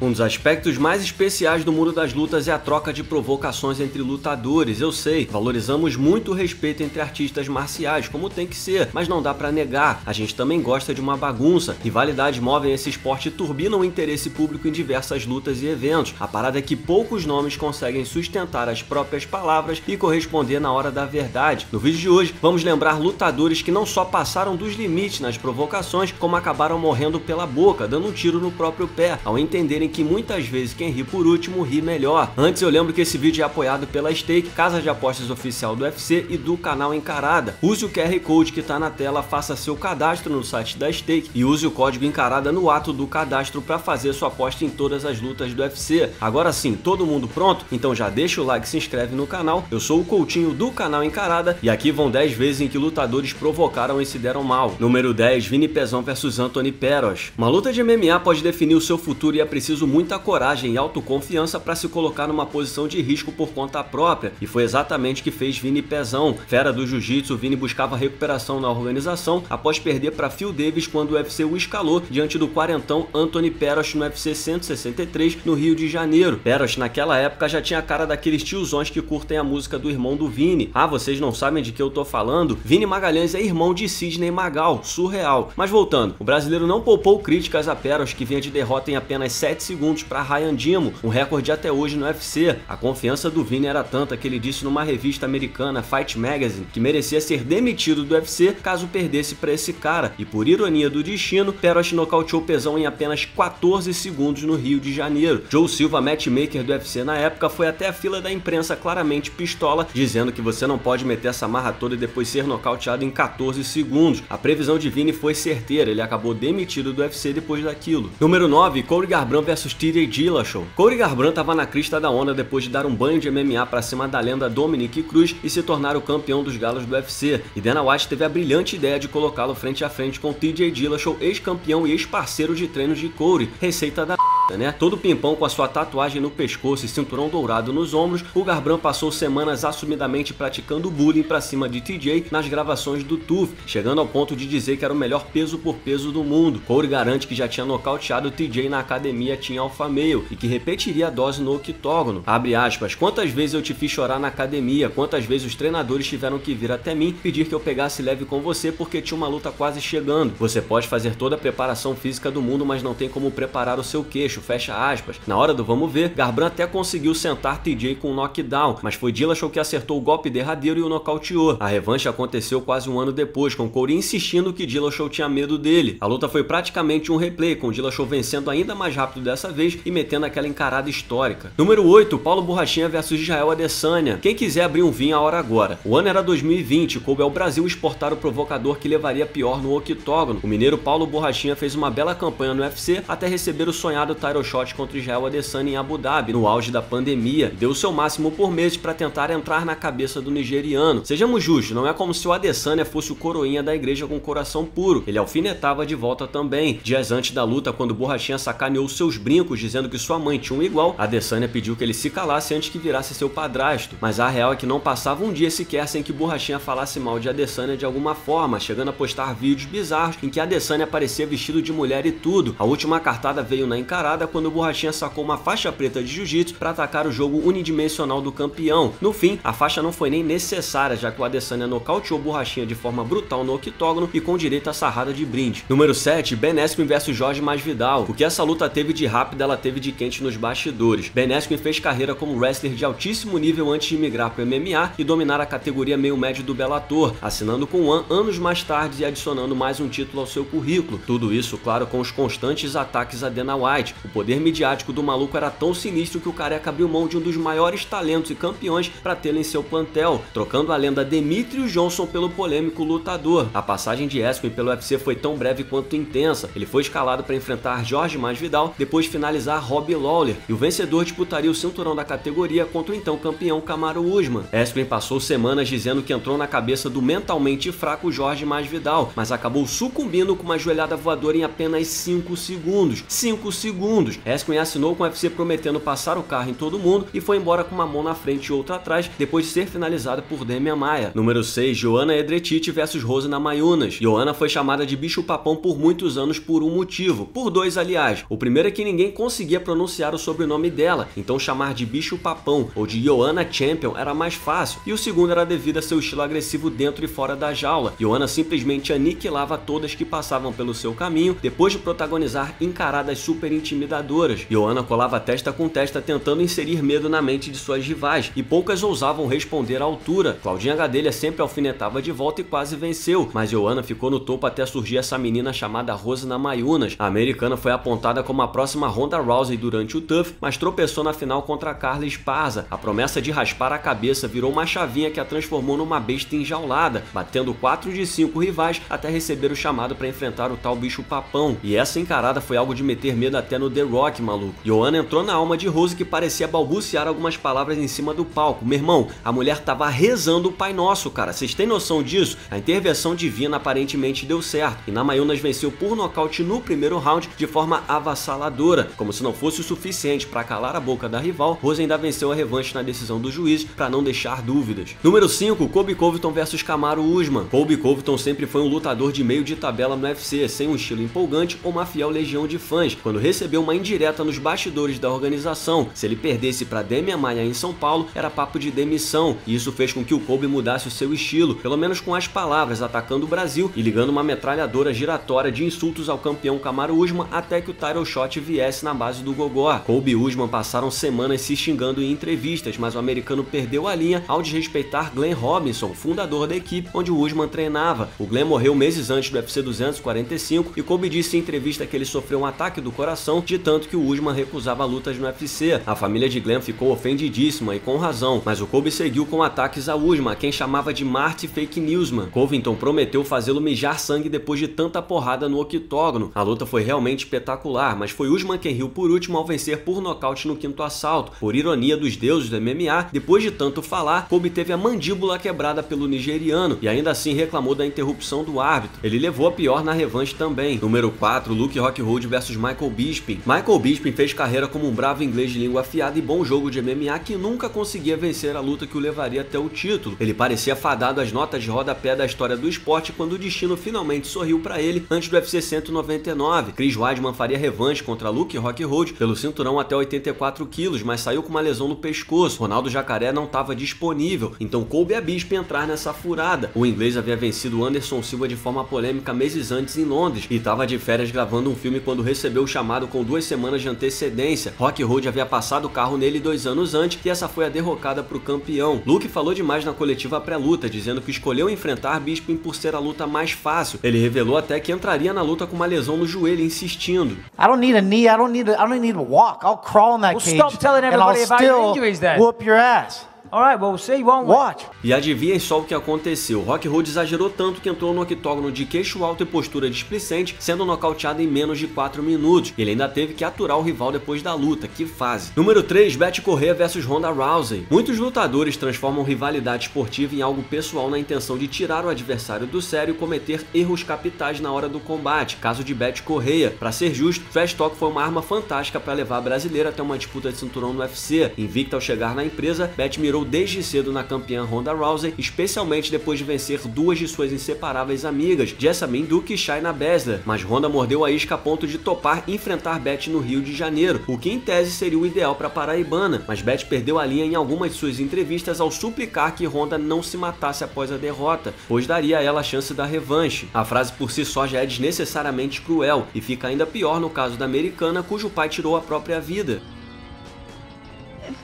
Um dos aspectos mais especiais do mundo das lutas é a troca de provocações entre lutadores. Eu sei, valorizamos muito o respeito entre artistas marciais, como tem que ser, mas não dá pra negar, a gente também gosta de uma bagunça. Rivalidades movem esse esporte e turbinam o interesse público em diversas lutas e eventos. A parada é que poucos nomes conseguem sustentar as próprias palavras e corresponder na hora da verdade. No vídeo de hoje, vamos lembrar lutadores que não só passaram dos limites nas provocações, como acabaram morrendo pela boca, dando um tiro no próprio pé, ao entenderem que muitas vezes quem ri por último ri melhor. Antes, eu lembro que esse vídeo é apoiado pela Stake, casa de apostas oficial do UFC e do canal Encarada. Use o QR Code que tá na tela, faça seu cadastro no site da Stake e use o código Encarada no ato do cadastro para fazer sua aposta em todas as lutas do UFC. Agora sim, todo mundo pronto? Então já deixa o like e se inscreve no canal. Eu sou o Coutinho do canal Encarada e aqui vão 10 vezes em que lutadores provocaram e se deram mal. Número 10, Vini Pezão vs Anthony Peros. Uma luta de MMA pode definir o seu futuro e é preciso muita coragem e autoconfiança para se colocar numa posição de risco por conta própria, e foi exatamente o que fez Vini Pezão. Fera do jiu-jitsu, Vini buscava recuperação na organização após perder para Phil Davis quando o UFC o escalou diante do quarentão Anthony Peros no UFC 163 no Rio de Janeiro. Peros naquela época já tinha a cara daqueles tiozões que curtem a música do irmão do Vini. Ah, vocês não sabem de que eu tô falando? Vini Magalhães é irmão de Sidney Magal, surreal. Mas voltando, o brasileiro não poupou críticas a Peros, que vinha de derrota em apenas 7 segundos para Ryan Dimo, um recorde até hoje no UFC. A confiança do Vini era tanta que ele disse numa revista americana, Fight Magazine, que merecia ser demitido do UFC caso perdesse para esse cara. E por ironia do destino, Peros nocauteou Pezão em apenas 14 segundos no Rio de Janeiro. Joe Silva, matchmaker do UFC na época, foi até a fila da imprensa claramente pistola, dizendo que você não pode meter essa marra toda e depois ser nocauteado em 14 segundos. A previsão de Vini foi certeira, ele acabou demitido do UFC depois daquilo. Número 9, Cody Garbrandt vs TJ Dillashaw. Cody Garbrandt estava na crista da onda depois de dar um banho de MMA para cima da lenda Dominick Cruz e se tornar o campeão dos galos do UFC. E Dana White teve a brilhante ideia de colocá-lo frente a frente com TJ Dillashaw, ex-campeão e ex-parceiro de treino de Cody. Receita da né? Todo pimpão com a sua tatuagem no pescoço e cinturão dourado nos ombros, o Garbrandt passou semanas assumidamente praticando bullying pra cima de TJ nas gravações do TUF, chegando ao ponto de dizer que era o melhor peso por peso do mundo. Cody garante que já tinha nocauteado TJ na academia Team Alpha Male e que repetiria a dose no octógono. Abre aspas, quantas vezes eu te fiz chorar na academia, quantas vezes os treinadores tiveram que vir até mim pedir que eu pegasse leve com você porque tinha uma luta quase chegando. Você pode fazer toda a preparação física do mundo, mas não tem como preparar o seu queixo, fecha aspas. Na hora do vamos ver, Garbrandt até conseguiu sentar TJ com um knockdown, mas foi Dillashaw que acertou o golpe derradeiro e o nocauteou. A revanche aconteceu quase um ano depois, com Cody insistindo que Dillashaw tinha medo dele. A luta foi praticamente um replay, com Dillashaw vencendo ainda mais rápido dessa vez e metendo aquela encarada histórica. Número 8, Paulo Borrachinha vs Israel Adesanya. Quem quiser abrir um vinho a hora agora. O ano era 2020, coube ao Brasil exportar o provocador que levaria pior no octógono. O mineiro Paulo Borrachinha fez uma bela campanha no UFC até receber o sonhado title shot contra Israel Adesanya em Abu Dhabi, no auge da pandemia. Deu o seu máximo por meses para tentar entrar na cabeça do nigeriano. Sejamos justos, não é como se o Adesanya fosse o coroinha da igreja com coração puro. Ele alfinetava de volta também. Dias antes da luta, quando Borrachinha sacaneou seus brincos dizendo que sua mãe tinha um igual, Adesanya pediu que ele se calasse antes que virasse seu padrasto. Mas a real é que não passava um dia sequer sem que Borrachinha falasse mal de Adesanya de alguma forma, chegando a postar vídeos bizarros em que Adesanya aparecia vestido de mulher e tudo. A última cartada veio na encarada quando Borrachinha sacou uma faixa preta de jiu-jitsu para atacar o jogo unidimensional do campeão. No fim, a faixa não foi nem necessária, já que o Adesanya nocauteou Borrachinha de forma brutal no octógono e com direito a sarrada de brinde. Número 7, Ben Askren vs Jorge Masvidal. O que essa luta teve de rápido, ela teve de quente nos bastidores. Ben Askren fez carreira como wrestler de altíssimo nível antes de migrar para o MMA e dominar a categoria meio médio do Bellator, assinando com One anos mais tarde e adicionando mais um título ao seu currículo. Tudo isso, claro, com os constantes ataques a Dana White. O poder midiático do maluco era tão sinistro que o careca abriu mão de um dos maiores talentos e campeões para tê-lo em seu plantel, trocando a lenda Demetrius Johnson pelo polêmico lutador. A passagem de Askren pelo UFC foi tão breve quanto intensa. Ele foi escalado para enfrentar Jorge Masvidal, depois finalizar Robbie Lawler, e o vencedor disputaria o cinturão da categoria contra o então campeão Kamaru Usman. Askren passou semanas dizendo que entrou na cabeça do mentalmente fraco Jorge Masvidal, mas acabou sucumbindo com uma joelhada voadora em apenas 5 segundos. 5 segundos! segundos. Esquin assinou com o UFC prometendo passar o carro em todo mundo e foi embora com uma mão na frente e outra atrás, depois de ser finalizado por Demian Maia. Número 6, Joanna Jedrzejczyk vs Rose Namajunas. Joanna foi chamada de bicho-papão por muitos anos por um motivo, por dois aliás. O primeiro é que ninguém conseguia pronunciar o sobrenome dela, então chamar de bicho-papão ou de Joanna Champion era mais fácil, e o segundo era devido a seu estilo agressivo dentro e fora da jaula. Joanna simplesmente aniquilava todas que passavam pelo seu caminho depois de protagonizar encaradas super intimidadoras. Joanna colava testa com testa tentando inserir medo na mente de suas rivais, e poucas ousavam responder à altura. Claudinha Gadelha sempre alfinetava de volta e quase venceu, mas Joanna ficou no topo até surgir essa menina chamada Rose Namajunas. A americana foi apontada como a próxima Ronda Rousey durante o TUF, mas tropeçou na final contra Carla Esparza. A promessa de raspar a cabeça virou uma chavinha que a transformou numa besta enjaulada, batendo 4 de 5 rivais até receber o chamado para enfrentar o tal bicho-papão. E essa encarada foi algo de meter medo até no The Rock, maluco. Joanna entrou na alma de Rose, que parecia balbuciar algumas palavras em cima do palco. Meu irmão, a mulher tava rezando o Pai Nosso, cara. Vocês têm noção disso? A intervenção divina aparentemente deu certo, e Namajunas venceu por nocaute no primeiro round de forma avassaladora. Como se não fosse o suficiente para calar a boca da rival, Rose ainda venceu a revanche na decisão do juiz para não deixar dúvidas. Número 5, Colby Covington vs Kamaru Usman. Colby Covington sempre foi um lutador de meio de tabela no UFC, sem um estilo empolgante ou uma fiel legião de fãs, quando recebeu uma indireta nos bastidores da organização. Se ele perdesse para Demian Maia em São Paulo, era papo de demissão, e isso fez com que o Colby mudasse o seu estilo, pelo menos com as palavras, atacando o Brasil e ligando uma metralhadora giratória de insultos ao campeão Kamaru Usman até que o title shot viesse na base do gogó. Colby e Usman passaram semanas se xingando em entrevistas, mas o americano perdeu a linha ao desrespeitar Glenn Robinson, fundador da equipe onde o Usman treinava. O Glenn morreu meses antes do UFC 245 e Colby disse em entrevista que ele sofreu um ataque do coração de tanto que o Usman recusava lutas no UFC. A família de Glenn ficou ofendidíssima e com razão, mas o Colby seguiu com ataques a Usman, quem chamava de Marty Fake Newsman. Covington prometeu fazê-lo mijar sangue depois de tanta porrada no octógono. A luta foi realmente espetacular, mas foi Usman quem riu por último ao vencer por nocaute no quinto assalto. Por ironia dos deuses do MMA, depois de tanto falar, Colby teve a mandíbula quebrada pelo nigeriano e ainda assim reclamou da interrupção do árbitro. Ele levou a pior na revanche também. Número 4, Luke Rockhold vs Michael Bisping. Michael Bisping fez carreira como um bravo inglês de língua afiada e bom jogo de MMA que nunca conseguia vencer a luta que o levaria até o título. Ele parecia fadado às notas de rodapé da história do esporte quando o destino finalmente sorriu para ele antes do UFC 199. Chris Weidman faria revanche contra Luke Rockhold pelo cinturão até 84 quilos, mas saiu com uma lesão no pescoço. Ronaldo Jacaré não estava disponível, então coube a Bisping entrar nessa furada. O inglês havia vencido Anderson Silva de forma polêmica meses antes em Londres e estava de férias gravando um filme quando recebeu o chamado com 2 semanas de antecedência. Rockhold havia passado o carro nele 2 anos antes e essa foi a derrocada para o campeão. Luke falou demais na coletiva pré-luta, dizendo que escolheu enfrentar Bisping por ser a luta mais fácil. Ele revelou até que entraria na luta com uma lesão no joelho, insistindo. I don't need a knee, I don't need to walk. I'll crawl in that cage stop telling everybody and I'll about your still injuries then. whoop your ass. Alright, well, we'll see, won't we? Watch. E adivinhem só o que aconteceu. Rockhold exagerou tanto que entrou no octógono de queixo alto e postura displicente, sendo nocauteado em menos de 4 minutos. Ele ainda teve que aturar o rival depois da luta. Que fase. Número 3, Betty Correia vs Ronda Rousey. Muitos lutadores transformam rivalidade esportiva em algo pessoal na intenção de tirar o adversário do sério e cometer erros capitais na hora do combate. Caso de Betty Correia. Para ser justo, Trash Talk foi uma arma fantástica para levar a brasileira até uma disputa de cinturão no UFC. Invicta ao chegar na empresa, Betty mirou desde cedo na campeã Ronda Rousey, especialmente depois de vencer 2 de suas inseparáveis amigas, Jessamyn Duke e Shayna Baszler, mas Ronda mordeu a isca a ponto de topar enfrentar Betty no Rio de Janeiro, o que em tese seria o ideal para a paraibana, mas Betty perdeu a linha em algumas de suas entrevistas ao suplicar que Ronda não se matasse após a derrota, pois daria a ela a chance da revanche. A frase por si só já é desnecessariamente cruel, e fica ainda pior no caso da americana, cujo pai tirou a própria vida.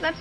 That's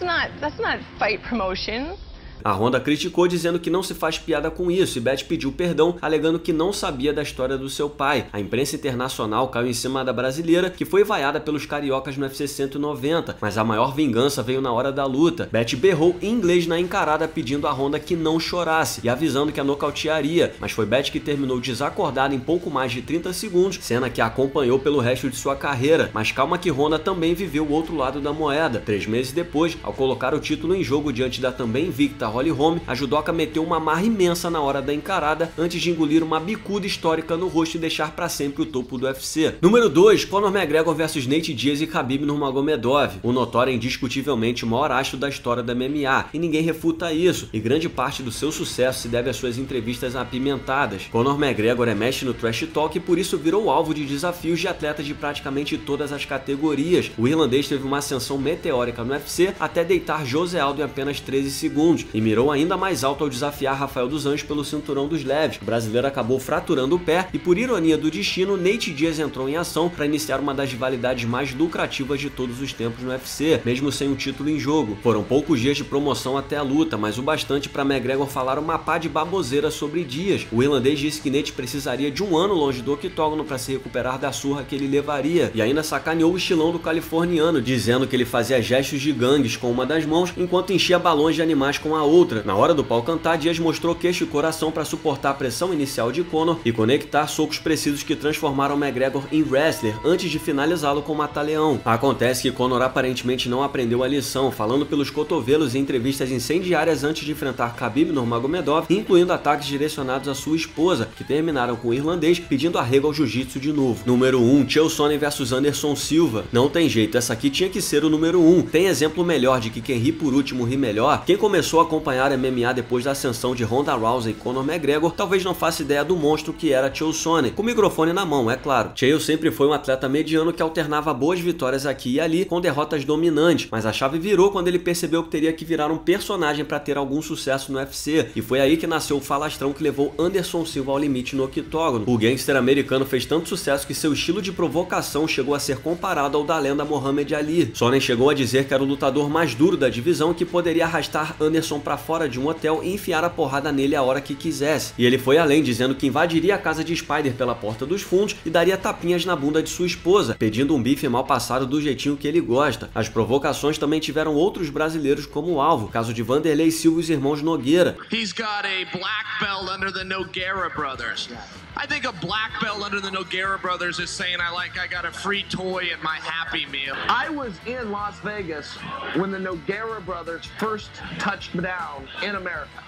not fight promotion. A Ronda criticou dizendo que não se faz piada com isso e Betty pediu perdão, alegando que não sabia da história do seu pai. A imprensa internacional caiu em cima da brasileira, que foi vaiada pelos cariocas no UFC 190, mas a maior vingança veio na hora da luta. Betty berrou em inglês na encarada pedindo a Ronda que não chorasse e avisando que a nocautearia, mas foi Betty que terminou desacordada em pouco mais de 30 segundos, cena que a acompanhou pelo resto de sua carreira. Mas calma que Ronda também viveu o outro lado da moeda. 3 meses depois, ao colocar o título em jogo diante da também invicta Holly Holm, a judoca meteu uma marra imensa na hora da encarada, antes de engolir uma bicuda histórica no rosto e deixar para sempre o topo do UFC. Número 2, Conor McGregor vs Nate Diaz e Khabib Nurmagomedov. O notório é indiscutivelmente o maior astro da história da MMA, e ninguém refuta isso, e grande parte do seu sucesso se deve às suas entrevistas apimentadas. Conor McGregor é mestre no trash talk e por isso virou alvo de desafios de atletas de praticamente todas as categorias. O irlandês teve uma ascensão meteórica no UFC até deitar José Aldo em apenas 13 segundos, e mirou ainda mais alto ao desafiar Rafael dos Anjos pelo cinturão dos leves. O brasileiro acabou fraturando o pé e, por ironia do destino, Nate Diaz entrou em ação para iniciar uma das rivalidades mais lucrativas de todos os tempos no UFC, mesmo sem o título em jogo. Foram poucos dias de promoção até a luta, mas o bastante para McGregor falar uma pá de baboseira sobre Diaz. O irlandês disse que Nate precisaria de um ano longe do octógono para se recuperar da surra que ele levaria, e ainda sacaneou o estilão do californiano, dizendo que ele fazia gestos de gangues com uma das mãos enquanto enchia balões de animais com a outra. Na hora do pau cantar, Diaz mostrou queixo e coração para suportar a pressão inicial de Conor e conectar socos precisos que transformaram McGregor em wrestler antes de finalizá-lo com mata-leão. Acontece que Conor aparentemente não aprendeu a lição, falando pelos cotovelos em entrevistas incendiárias antes de enfrentar Khabib Nurmagomedov, incluindo ataques direcionados à sua esposa, que terminaram com o irlandês pedindo arrego ao jiu-jitsu de novo. Número 1, Chael Sonnen vs Anderson Silva. Não tem jeito, essa aqui tinha que ser o número 1. Tem exemplo melhor de que quem ri por último ri melhor? Quem começou a acompanhar MMA depois da ascensão de Ronda Rousey e Conor McGregor talvez não faça ideia do monstro que era Chael Sonnen, com o microfone na mão, é claro. Chael sempre foi um atleta mediano que alternava boas vitórias aqui e ali com derrotas dominantes, mas a chave virou quando ele percebeu que teria que virar um personagem para ter algum sucesso no UFC, e foi aí que nasceu o falastrão que levou Anderson Silva ao limite no octógono. O gangster americano fez tanto sucesso que seu estilo de provocação chegou a ser comparado ao da lenda Muhammad Ali. Sonnen chegou a dizer que era o lutador mais duro da divisão, que poderia arrastar Anderson para fora de um hotel e enfiar a porrada nele a hora que quisesse. E ele foi além, dizendo que invadiria a casa de Spider pela porta dos fundos e daria tapinhas na bunda de sua esposa, pedindo um bife mal passado do jeitinho que ele gosta. As provocações também tiveram outros brasileiros como alvo, caso de Vanderlei Silva e os irmãos Nogueira. He's got a black belt under the Nogueira brothers. I think a black belt under the Nogueira brothers is saying I got a free toy at my Happy Meal. I was in Las Vegas when the Nogueira brothers first touched down in America.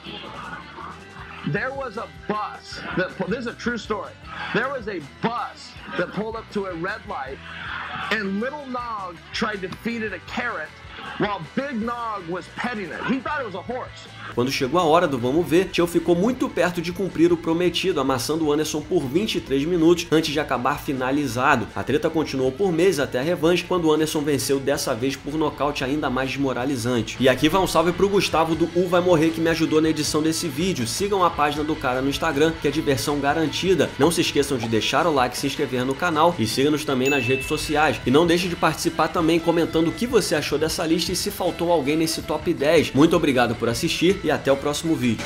There was a bus this is a true story. There was a bus that pulled up to a red light, and Little Nog tried to feed it a carrot while Big Nog was petting it. He thought it was a horse. Quando chegou a hora do vamos ver, Chael ficou muito perto de cumprir o prometido, amassando o Anderson por 23 minutos antes de acabar finalizado. A treta continuou por meses até a revanche, quando o Anderson venceu dessa vez por nocaute ainda mais desmoralizante. E aqui vai um salve pro Gustavo do U Vai Morrer, que me ajudou na edição desse vídeo. Sigam a página do cara no Instagram, que é diversão garantida. Não se esqueçam de deixar o like, se inscrever no canal e siga-nos também nas redes sociais. E não deixe de participar também comentando o que você achou dessa lista e se faltou alguém nesse top 10. Muito obrigado por assistir e até o próximo vídeo.